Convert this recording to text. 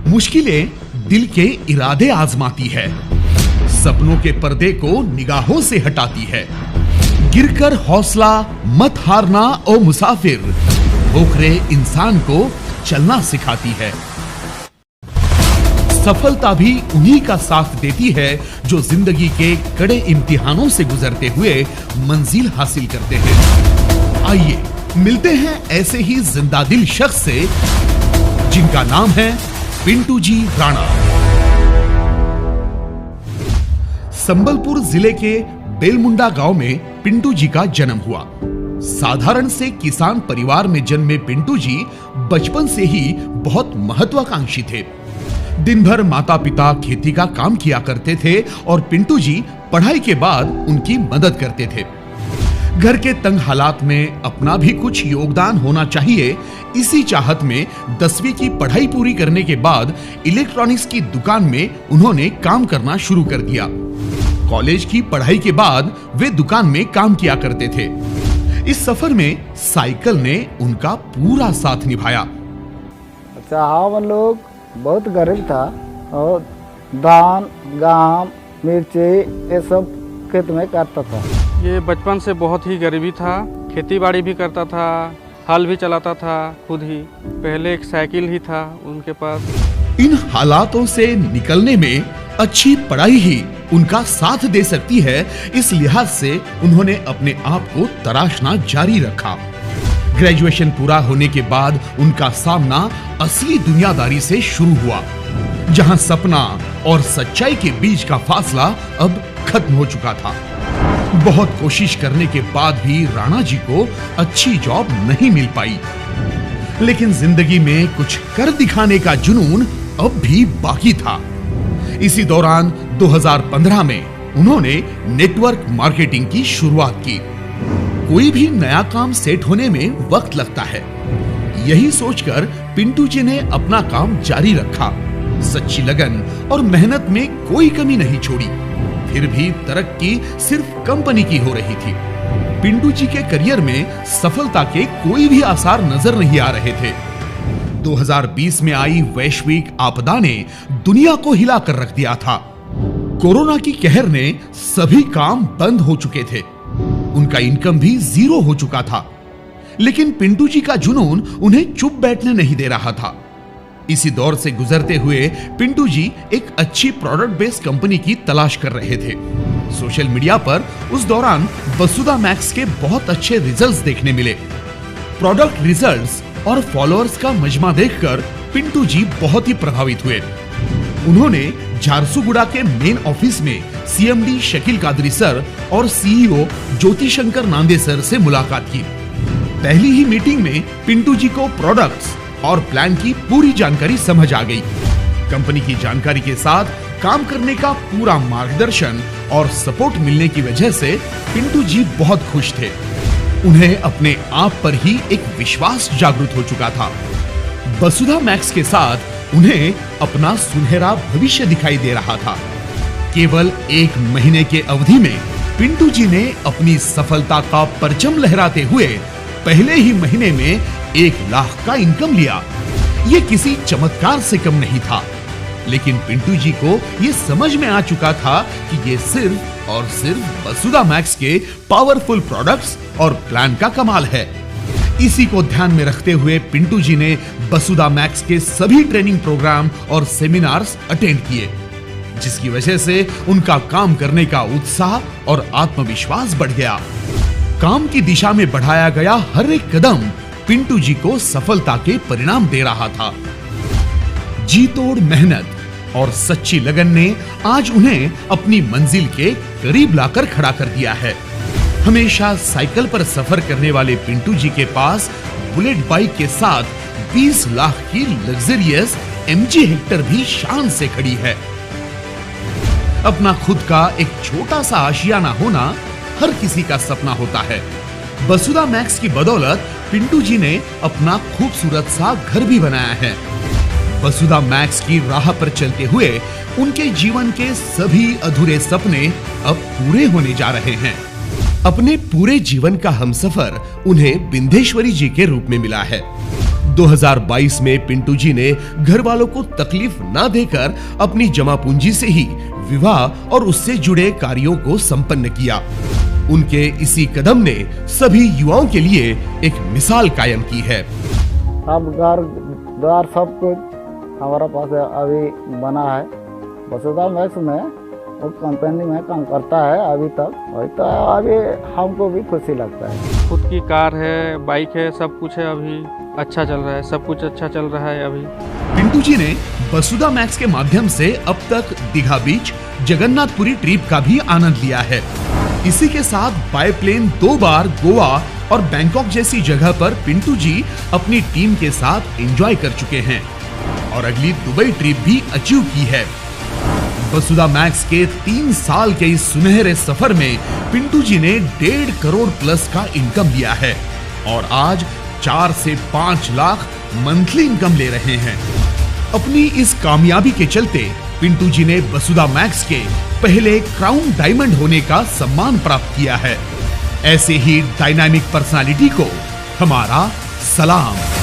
मुश्किलें दिल के इरादे आजमाती है, सपनों के पर्दे को निगाहों से हटाती है। गिरकर हौसला मत हारना ओ मुसाफिर, ठोकरे इंसान को चलना सिखाती है। सफलता भी उन्हीं का साथ देती है जो जिंदगी के कड़े इम्तिहानों से गुजरते हुए मंजिल हासिल करते हैं। आइए मिलते हैं ऐसे ही जिंदा दिल शख्स से जिनका नाम है पिंटू जी राणा। संबलपुर जिले के बेलमुंडा गांव में पिंटू जी का जन्म हुआ। साधारण से किसान परिवार में जन्मे पिंटू जी बचपन से ही बहुत महत्वाकांक्षी थे। दिन भर माता पिता खेती का काम किया करते थे और पिंटू जी पढ़ाई के बाद उनकी मदद करते थे। घर के तंग हालात में अपना भी कुछ योगदान होना चाहिए, इसी चाहत में 10वीं की पढ़ाई पूरी करने के बाद इलेक्ट्रॉनिक्स की दुकान में उन्होंने काम करना शुरू कर दिया। कॉलेज की पढ़ाई के बाद वे दुकान में काम किया करते थे। इस सफर में साइकिल ने उनका पूरा साथ निभाया। अच्छा, हम लोग बहुत गरीब था और धान गेहूं मिर्ची ये सब खेत में करता था। ये बचपन से बहुत ही गरीबी था, खेती बाड़ी भी करता था, हल भी चलाता था खुद ही। पहले एक साइकिल ही था उनके पास। इन हालातों से निकलने में अच्छी पढ़ाई ही उनका साथ दे सकती है, इस लिहाज से उन्होंने अपने आप को तराशना जारी रखा। ग्रेजुएशन पूरा होने के बाद उनका सामना असली दुनियादारी से शुरू हुआ, जहां सपना और सच्चाई के बीच का फासला अब खत्म हो चुका था। बहुत कोशिश करने के बाद भी राणा जी को अच्छी जॉब नहीं मिल पाई, लेकिन जिंदगी में कुछ कर दिखाने का जुनून अब भी बाकी था। इसी दौरान 2015 में उन्होंने नेटवर्क मार्केटिंग की शुरुआत की। कोई भी नया काम सेट होने में वक्त लगता है, यही सोचकर पिंटू जी ने अपना काम जारी रखा। सच्ची लगन और मेहनत में कोई कमी नहीं छोड़ी। फिर भी तरक्की सिर्फ कंपनी की हो रही थी। पिंटू जी के करियर में सफलता के कोई भी आसार नजर नहीं आ रहे थे। 2020 में आई वैश्विक आपदा ने दुनिया को हिला कर रख दिया था। कोरोना की कहर ने सभी काम बंद हो चुके थे। उनका इनकम भी जीरो हो चुका था, लेकिन पिंटू जी का जुनून उन्हें चुप बैठने नहीं दे रहा था। इसी दौर से गुजरते हुए पिंटू जी एक अच्छी प्रोडक्ट बेस्ड कंपनी की तलाश कर रहे थे। सोशल मीडिया पर उस दौरान वसुधा मैक्स के बहुत अच्छे रिजल्ट्स देखने मिले। प्रोडक्ट रिजल्ट्स और फॉलोअर्स का मजमा देखकर पिंटू जी बहुत ही प्रभावित हुए। उन्होंने झारसुगुड़ा के मेन ऑफिस में सीएमडी शकील कादरी सर और सीईओ ज्योति शंकर नांदे सर से मुलाकात की। पहली ही मीटिंग में पिंटू जी को प्रोडक्ट्स और प्लान की पूरी जानकारी समझ आ गई। कंपनी की जानकारी के साथ काम करने का पूरा मार्गदर्शन और सपोर्ट मिलने की वजह से पिंटू जी बहुत खुश थे। उन्हें अपने आप पर ही एक विश्वास जागृत हो चुका था। वसुधा मैक्स के साथ उन्हें अपना सुनहरा भविष्य दिखाई दे रहा था। केवल 1 महीने के अवधि में पिंटू जी ने अपनी सफलता का परचम लहराते हुए पहले ही महीने में 1 लाख का इनकम लिया। ये किसी चमत्कार से कम नहीं था, लेकिन पिंटू जी को ये समझ में आ चुका था कि ये सिर्फ और सिर्फ वसुधा मैक्स के पावरफुल प्रोडक्ट्स और प्लान का कमाल है। इसी को ध्यान में रखते हुए पिंटू जी ने वसुधा मैक्स के सभी ट्रेनिंग प्रोग्राम और सेमिनार्स अटेंड किए, जिसकी वजह से उनका काम करने का उत्साह और आत्मविश्वास बढ़ गया। काम की दिशा में बढ़ाया गया हर एक कदम पिंटू जी को सफलता के परिणाम दे रहा था। जी तोड़ मेहनत और सच्ची लगन ने आज उन्हें अपनी मंजिल के करीब लाकर खड़ा कर दिया है। हमेशा साइकिल पर सफर करने वाले पिंटू जी के पास बुलेट बाइक के साथ 20 लाख की लग्जरियस MG हेक्टर भी शान से खड़ी है। अपना खुद का एक छोटा सा आशियाना होना हर किसी का सपना होता है। वसुधा मैक्स की बदौलत पिंटू जी ने अपना खूबसूरत सा घर भी बनाया है। वसुधा मैक्स की राह पर चलते हुए उनके जीवन के सभी अधूरे सपने अब पूरे होने जा रहे हैं। अपने पूरे जीवन का हमसफर उन्हें बिंदेश्वरी जी के रूप में मिला है। 2022 में पिंटू जी ने घर वालों को तकलीफ ना देकर अपनी जमा पूंजी से ही विवाह और उससे जुड़े कार्यों को संपन्न किया। उनके इसी कदम ने सभी युवाओं के लिए एक मिसाल कायम की है। अब घर द्वार सब कुछ हमारा पास अभी बना है। वसुधा मैक्स में वो कंपनी में काम करता है अभी तक, वही तो अभी हमको भी खुशी लगता है। खुद की कार है, बाइक है, सब कुछ है। अभी अच्छा चल रहा है, सब कुछ अच्छा चल रहा है अभी। पिंटू जी ने वसुधा मैक्स के माध्यम से अब तक दीघा बीच, जगन्नाथपुरी ट्रिप का भी आनंद लिया है। इसी के साथ बाय प्लेन 2 बार गोवा और बैंकॉक जैसी जगह पर पिंटू जी अपनी टीम के साथ एंजॉय कर चुके हैं और अगली दुबई ट्रिप भी अचीव की है। वसुधा मैक्स के 3 साल के इस सुनहरे सफर में पिंटू जी ने 1.5 करोड़ प्लस का इनकम लिया है और आज 4 से 5 लाख मंथली इनकम ले रहे हैं। अपनी इस कामयाबी के चलते पिंटू जी ने वसुधा मैक्स के पहले क्राउन डायमंड होने का सम्मान प्राप्त किया है। ऐसे ही डायनामिक पर्सनालिटी को हमारा सलाम।